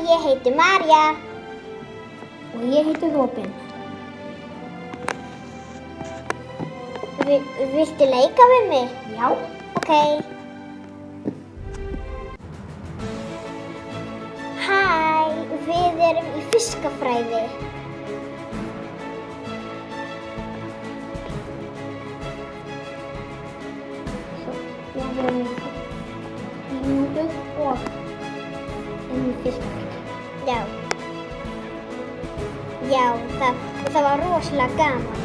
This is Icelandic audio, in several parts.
ég heiti María. Og ég heiti Robin. Viltu leika við mig? Já. Ok. Hæ, við erum í fiskafræði. Já, við erum í mínútu og inn í fiskafræði. Já. Já, það var rosalega gaman.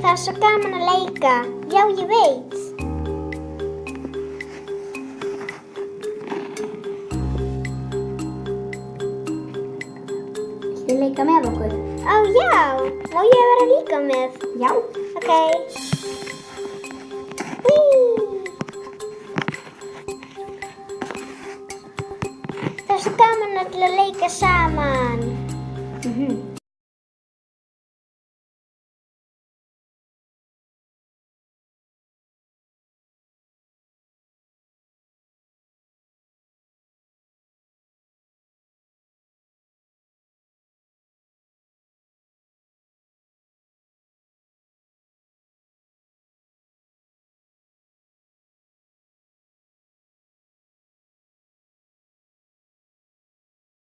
Það er svo gaman að leika. Já, ég veit. Viltu leika með okkur? Ó, já. Má ég vera líka með? Já. Ok. Hí. Það er svo gaman að leika saman.